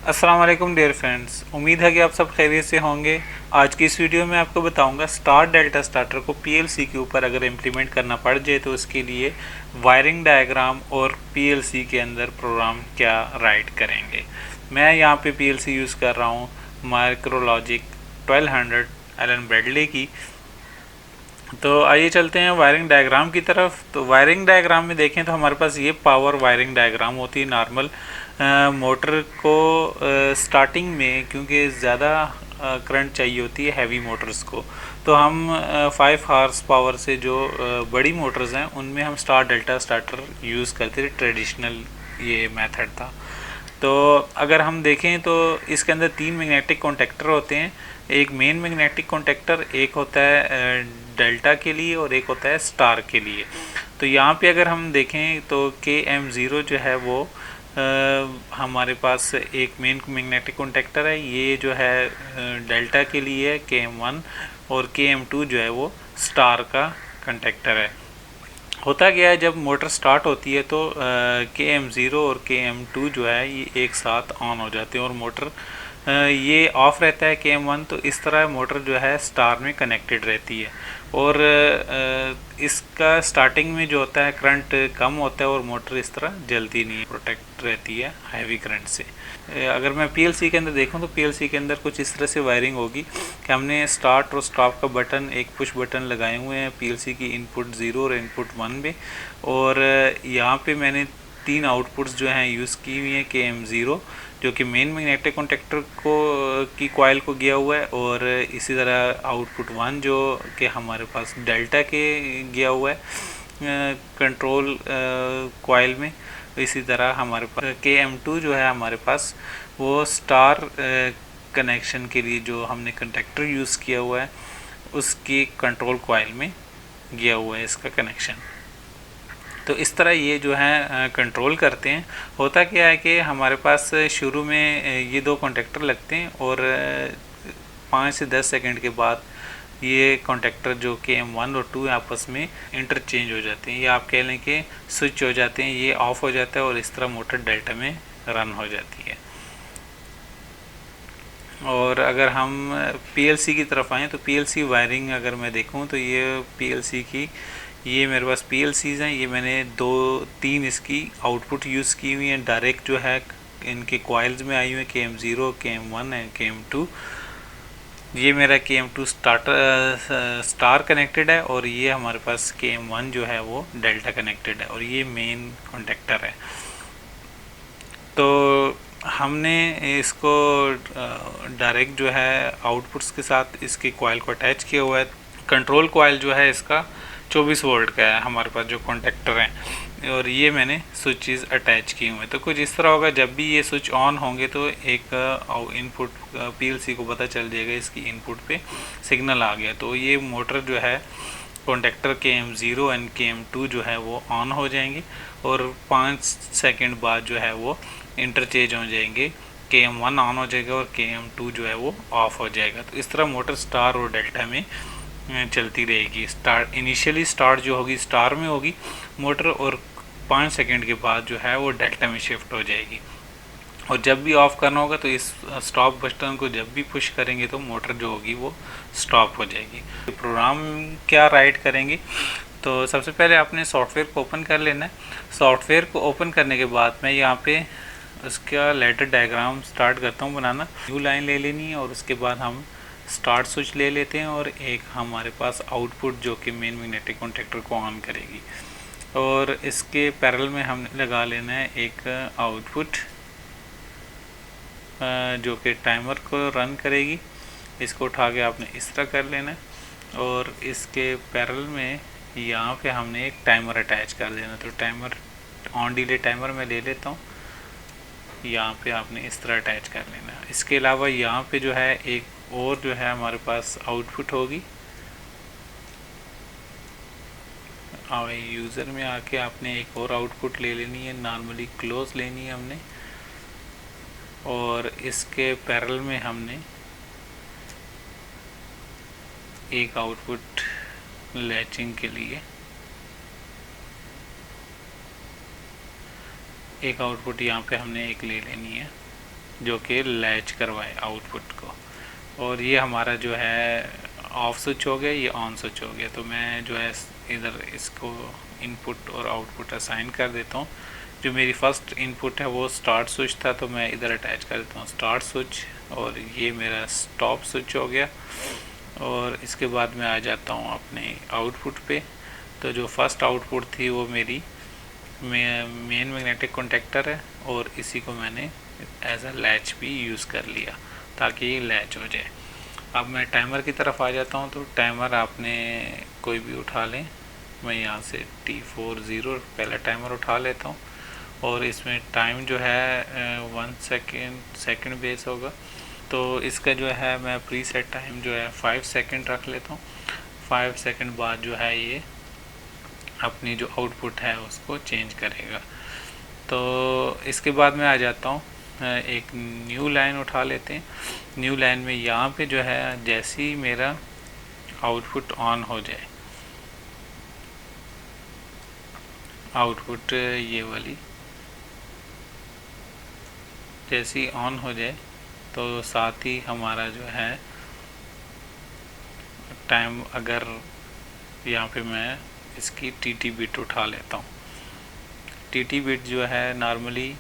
अस्सलाम वालेकुम dear friends, उम्मीद है कि आप सब खैरियत से होंगे। आज की इस वीडियो में आपको बताऊंगा स्टार डेल्टा स्टार्टर को पीएलसी के ऊपर अगर इम्प्लीमेंट करना पड़ जाए तो उसके लिए वायरिंग डायग्राम और पीएलसी के अंदर प्रोग्राम क्या राइट करेंगे। मैं यहाँ पे पीएलसी यूज़ कर रहा हूँ माइक्रोलॉजिक 1200 एलन ब्रैडली की। तो आइए चलते हैं वायरिंग डायग्राम की तरफ। तो वायरिंग डायग्राम में देखें तो हमारे पास ये पावर वायरिंग डायग्राम होती है नॉर्मल। मोटर को स्टार्टिंग में क्योंकि ज़्यादा करंट चाहिए होती है हैवी मोटर्स को, तो हम 5 हार्स पावर से जो बड़ी मोटर्स हैं उनमें हम स्टार डेल्टा स्टार्टर यूज़ करते थे। ट्रेडिशनल ये मेथड था। तो अगर हम देखें तो इसके अंदर 3 मैग्नेटिक कॉन्टेक्टर होते हैं। एक मेन मैग्नेटिक कॉन्टेक्टर, एक होता है डेल्टा के लिए और एक होता है स्टार के लिए। तो यहाँ पे अगर हम देखें तो KM0 जो है वो हमारे पास एक मेन मैग्नेटिक कॉन्टेक्टर है। ये जो है डेल्टा के लिए है KM1, और KM2 जो है वो स्टार का कॉन्टेक्टर है। होता क्या है, जब मोटर स्टार्ट होती है तो KM0 और KM2 जो है ये एक साथ ऑन हो जाते हैं और मोटर ये ऑफ रहता है KM1। तो इस तरह मोटर जो है स्टार में कनेक्टेड रहती है और इसका स्टार्टिंग में जो होता है करंट कम होता है और मोटर इस तरह जलती नहीं है, प्रोटेक्ट रहती है हैवी करंट से। अगर मैं PLC के अंदर देखूं तो PLC के अंदर कुछ इस तरह से वायरिंग होगी कि हमने स्टार्ट और स्टॉप का बटन, एक पुश बटन लगाए हुए हैं PLC की इनपुट 0 और इनपुट 1 में। और यहाँ पे मैंने 3 आउटपुट्स जो हैं यूज़ की हुई हैं। KM0 जो कि मेन मैग्नेटिक कॉन्टेक्टर को की कॉइल को गया हुआ है, और इसी तरह आउटपुट 1 जो कि हमारे पास डेल्टा के गया हुआ है कंट्रोल कॉइल में। इसी तरह हमारे पास KM2 जो है हमारे पास वो स्टार कनेक्शन के लिए जो हमने कंडक्टर यूज़ किया हुआ है उसकी कंट्रोल कॉइल में गया हुआ है इसका कनेक्शन। तो इस तरह ये जो है कंट्रोल करते हैं। होता क्या है कि हमारे पास शुरू में ये 2 कॉन्टेक्टर लगते हैं और 5 से 10 सेकंड के बाद ये कॉन्टेक्टर जो KM1 और 2 आपस में इंटरचेंज हो जाते हैं, या आप कह लें कि स्विच हो जाते हैं। ये ऑफ हो जाता है और इस तरह मोटर डेल्टा में रन हो जाती है। और अगर हम PLC की तरफ आएँ तो PLC वायरिंग अगर मैं देखूँ तो ये PLC की ये मेरे पास PLCs हैं। ये मैंने 2-3 इसकी आउटपुट यूज़ की हुई हैं डायरेक्ट जो है इनके कॉइल्स में आई हुई है KM0, KM1 एंड KM2। ये मेरा KM2 स्टार कनेक्टेड है और ये हमारे पास KM1 जो है वो डेल्टा कनेक्टेड है और ये मेन कॉन्टेक्टर है। तो हमने इसको डायरेक्ट जो है आउटपुट्स के साथ इसके कॉइल को अटैच किया हुआ है। कंट्रोल कॉइल जो है इसका 24 वोल्ट का है हमारे पास जो कॉन्टेक्टर हैं, और ये मैंने स्विचेस अटैच किए हुए हैं। तो कुछ इस तरह होगा, जब भी ये स्विच ऑन होंगे तो एक इनपुट PLC को पता चल जाएगा इसकी इनपुट पे सिग्नल आ गया, तो ये मोटर जो है कॉन्टेक्टर KM0 एंड KM2 जो है वो ऑन हो जाएंगे और 5 सेकंड बाद जो है वो इंटरचेंज हो जाएंगे। KM1 ऑन हो जाएगा और KM2 जो है वो ऑफ हो जाएगा। तो इस तरह मोटर स्टार और डेल्टा में चलती रहेगी। इनिशियली स्टार्ट जो होगी स्टार में होगी मोटर, और 5 सेकंड के बाद जो है वो डेल्टा में शिफ्ट हो जाएगी। और जब भी ऑफ करना होगा तो इस स्टॉप बटन को जब भी पुश करेंगे तो मोटर जो होगी वो स्टॉप हो जाएगी। तो प्रोग्राम क्या राइट करेंगे, तो सबसे पहले आपने सॉफ्टवेयर को ओपन कर लेना है। सॉफ्टवेयर को ओपन करने के बाद मैं यहाँ पे उसका लेटर डायग्राम स्टार्ट करता हूँ बनाना। न्यू लाइन ले लेनी है और उसके बाद हम स्टार्ट स्विच ले लेते हैं और एक हमारे पास आउटपुट जो कि मेन मैग्नेटिक कॉन्टेक्टर को ऑन करेगी, और इसके पैरेलल में हमने लगा लेना है एक आउटपुट जो कि टाइमर को रन करेगी। इसको उठा के आपने इस तरह कर लेना है और इसके पैरेलल में यहाँ पे हमने एक टाइमर अटैच कर देना। तो टाइमर ऑन डिले टाइमर मैं ले लेता हूँ, यहाँ पे आपने इस तरह अटैच कर लेना। इसके अलावा यहाँ पे जो है एक और जो है हमारे पास आउटपुट होगी। यूज़र में आके आपने एक और आउटपुट ले लेनी है, नॉर्मली क्लोज लेनी है हमने, और इसके पैरेलल में हमने एक आउटपुट लैचिंग के लिए एक आउटपुट यहाँ पे हमने एक ले लेनी है। जो कि लैच करवाए आउटपुट को। और ये हमारा जो है ऑफ स्विच हो गया, ये ऑन स्विच हो गया। तो मैं जो है इधर इसको इनपुट और आउटपुट असाइन कर देता हूँ। जो मेरी फर्स्ट इनपुट है वो स्टार्ट स्विच था, तो मैं इधर अटैच कर देता हूँ स्टार्ट स्विच, और ये मेरा स्टॉप स्विच हो गया। और इसके बाद मैं आ जाता हूँ अपने आउटपुट पे। तो जो फर्स्ट आउटपुट थी वो मेरी मेन मैग्नेटिक कॉन्टेक्टर है, और इसी को मैंने एज अ लैच भी यूज़ कर लिया ताकि ये लैच हो जाए। अब मैं टाइमर की तरफ आ जाता हूँ। तो टाइमर आपने कोई भी उठा लें, मैं यहाँ से T40 पहला टाइमर उठा लेता हूँ, और इसमें टाइम जो है 1 सेकेंड बेस होगा। तो इसका जो है मैं प्री सेट टाइम जो है 5 सेकेंड रख लेता हूँ। 5 सेकेंड बाद जो है ये अपनी जो आउटपुट है उसको चेंज करेगा। तो इसके बाद मैं आ जाता हूँ, एक न्यू लाइन उठा लेते हैं। न्यू लाइन में यहाँ पे जो है जैसे ही मेरा आउटपुट ऑन हो जाए, आउटपुट ये वाली जैसे ही ऑन हो जाए, तो साथ ही हमारा जो है टाइम, अगर यहाँ पे मैं इसकी टीटी बिट उठा लेता हूँ। टीटी बिट जो है नॉर्मली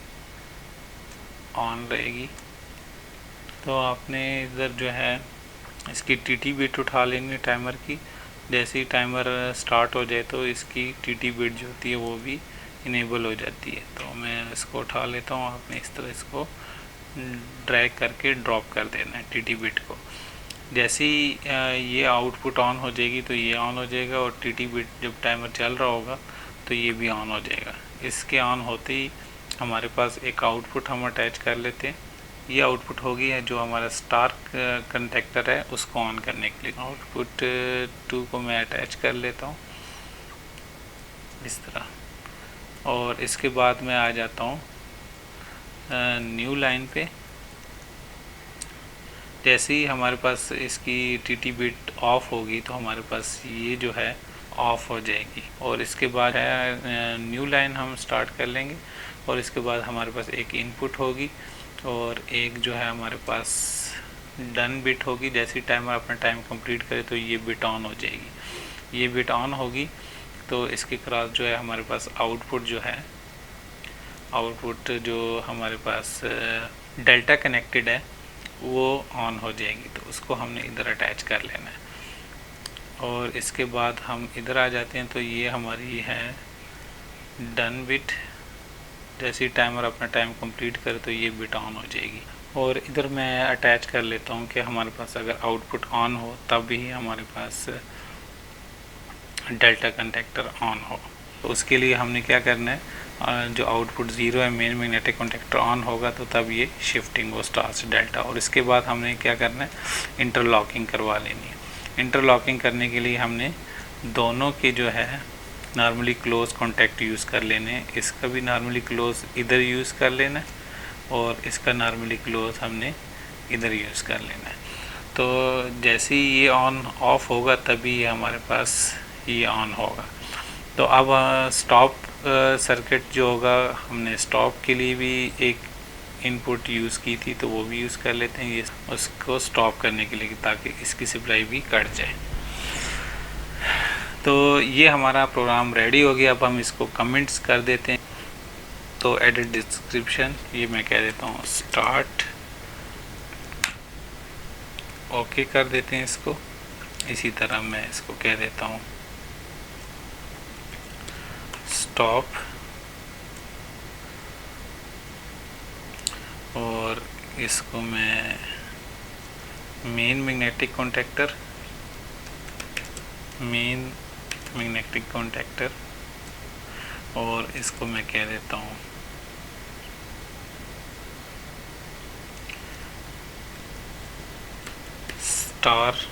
ऑन रहेगी, तो आपने इधर जो है इसकी टीटी बिट उठा लेनी टाइमर की। जैसे ही टाइमर स्टार्ट हो जाए तो इसकी टीटी बिट जो होती है वो भी इनेबल हो जाती है। तो मैं इसको उठा लेता हूँ। आपने इस तरह इसको ड्रैग करके ड्रॉप कर देना है टीटी बिट को। जैसे ही ये आउटपुट ऑन हो जाएगी तो ये ऑन हो जाएगा, और टीटी बिट जब टाइमर चल रहा होगा तो ये भी ऑन हो जाएगा। इसके ऑन होते ही हमारे पास एक आउटपुट हम अटैच कर लेते हैं। ये आउटपुट होगी है जो हमारा स्टार कंटेक्टर है उसको ऑन करने के लिए। आउटपुट 2 को मैं अटैच कर लेता हूँ इस तरह। और इसके बाद मैं आ जाता हूँ न्यू लाइन पे। जैसे ही हमारे पास इसकी टीटी बिट ऑफ होगी तो हमारे पास ये जो है ऑफ हो जाएगी। और इसके बाद है न्यू लाइन हम स्टार्ट कर लेंगे, और इसके बाद हमारे पास एक इनपुट होगी और एक जो है हमारे पास डन बिट होगी। जैसे ही टाइमर अपना टाइम कंप्लीट करे तो ये बिट ऑन हो जाएगी। ये बिट ऑन होगी तो इसके क्रॉस जो है हमारे पास आउटपुट जो है, आउटपुट जो हमारे पास डेल्टा कनेक्टेड है वो ऑन हो जाएगी। तो उसको हमने इधर अटैच कर लेना है। और इसके बाद हम इधर आ जाते हैं, तो ये हमारी है डन बिट। जैसे ही टाइमर अपना टाइम कंप्लीट करे तो ये बिट ऑन हो जाएगी। और इधर मैं अटैच कर लेता हूँ कि हमारे पास अगर आउटपुट ऑन हो तब ही हमारे पास डेल्टा कंटेक्टर ऑन हो। तो उसके लिए हमने क्या करना है, जो आउटपुट 0 है मेन मैग्नेटिक कॉन्टेक्टर ऑन होगा तो तब ये शिफ्टिंग हो स्टार से डेल्टा। और इसके बाद हमने क्या करना है, इंटरलॉकिंग करवा लेनी है। इंटरलॉकिंग करने के लिए हमने दोनों के जो है नॉर्मली क्लोज कॉन्टैक्ट यूज़ कर लेने। इसका भी नॉर्मली क्लोज इधर यूज़ कर लेना है, और इसका नॉर्मली क्लोज हमने इधर यूज़ कर लेना है। तो जैसे ही ये ऑन ऑफ होगा तभी ये हमारे पास ये ऑन होगा। तो अब स्टॉप सर्किट जो होगा, हमने स्टॉप के लिए भी एक इनपुट यूज़ की थी तो वो भी यूज़ कर लेते हैं ये उसको स्टॉप करने के लिए, ताकि इसकी सप्लाई भी कट जाए। तो ये हमारा प्रोग्राम रेडी हो गया। अब हम इसको कमेंट्स कर देते हैं। तो एडिट डिस्क्रिप्शन ये मैं कह देता हूँ स्टार्ट, ओके कर देते हैं इसको। इसी तरह मैं इसको कह देता हूँ स्टॉप, और इसको मैं main magnetic contactor, main magnetic contactor, और इसको मैं कह देता हूँ स्टार,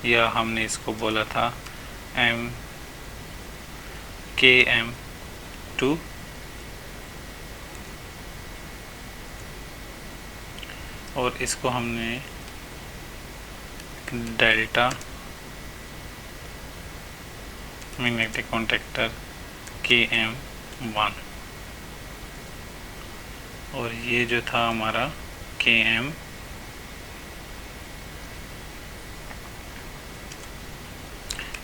या हमने इसको बोला था KM2, और इसको हमने डेल्टा मैग्नेटिक कॉन्टेक्टर KM1, और ये जो था हमारा KM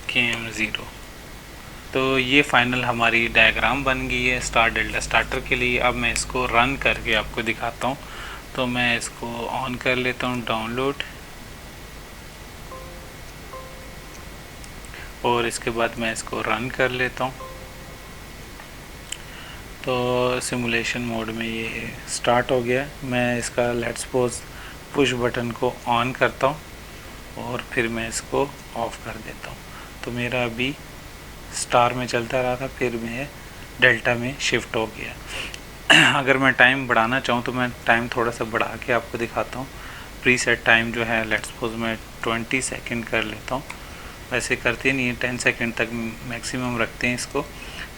KM0। तो ये फाइनल हमारी डायग्राम बन गई है स्टार डेल्टा स्टार्टर के लिए। अब मैं इसको रन करके आपको दिखाता हूँ। तो मैं इसको ऑन कर लेता हूँ डाउनलोड, और इसके बाद मैं इसको रन कर लेता हूँ। तो सिमुलेशन मोड में ये स्टार्ट हो गया। मैं इसका लेट्स सपोज पुश बटन को ऑन करता हूँ और फिर मैं इसको ऑफ़ कर देता हूँ। तो मेरा अभी स्टार में चलता रहा था, फिर मैं डेल्टा में शिफ्ट हो गया। अगर मैं टाइम बढ़ाना चाहूँ तो मैं टाइम थोड़ा सा बढ़ा के आपको दिखाता हूँ। प्रीसेट टाइम जो है लेट्स सपोज मैं 20 सेकंड कर लेता हूँ। वैसे करते नहीं है, 10 सेकंड तक मैक्सिमम रखते हैं इसको,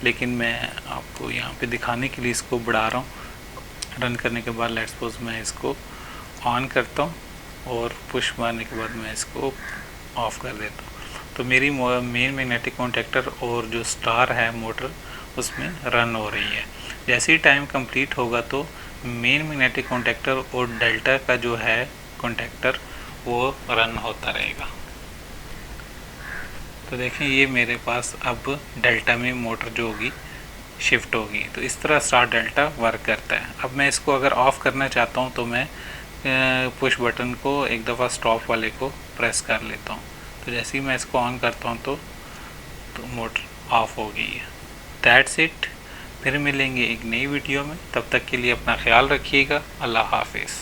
लेकिन मैं आपको यहाँ पे दिखाने के लिए इसको बढ़ा रहा हूँ। रन करने के बाद लेट्स सपोज मैं इसको ऑन करता हूँ और पुश मारने के बाद मैं इसको ऑफ़ कर देता हूँ। तो मेरी मेन मैग्नेटिक कॉन्टैक्टर और जो स्टार है मोटर उसमें रन हो रही है। जैसे ही टाइम कंप्लीट होगा तो मेन मैग्नेटिक कॉन्टैक्टर और डेल्टा का जो है कॉन्टैक्टर वो रन होता रहेगा। तो देखें ये मेरे पास अब डेल्टा में मोटर जो होगी शिफ्ट होगी। तो इस तरह स्टार डेल्टा वर्क करता है। अब मैं इसको अगर ऑफ़ करना चाहता हूँ तो मैं पुश बटन को एक दफ़ा स्टॉप वाले को प्रेस कर लेता हूँ। तो जैसे ही मैं इसको ऑन करता हूँ तो मोटर ऑफ हो गई है। That's it. फिर मिलेंगे एक नई वीडियो में, तब तक के लिए अपना ख्याल रखिएगा। अल्लाह हाफिज़।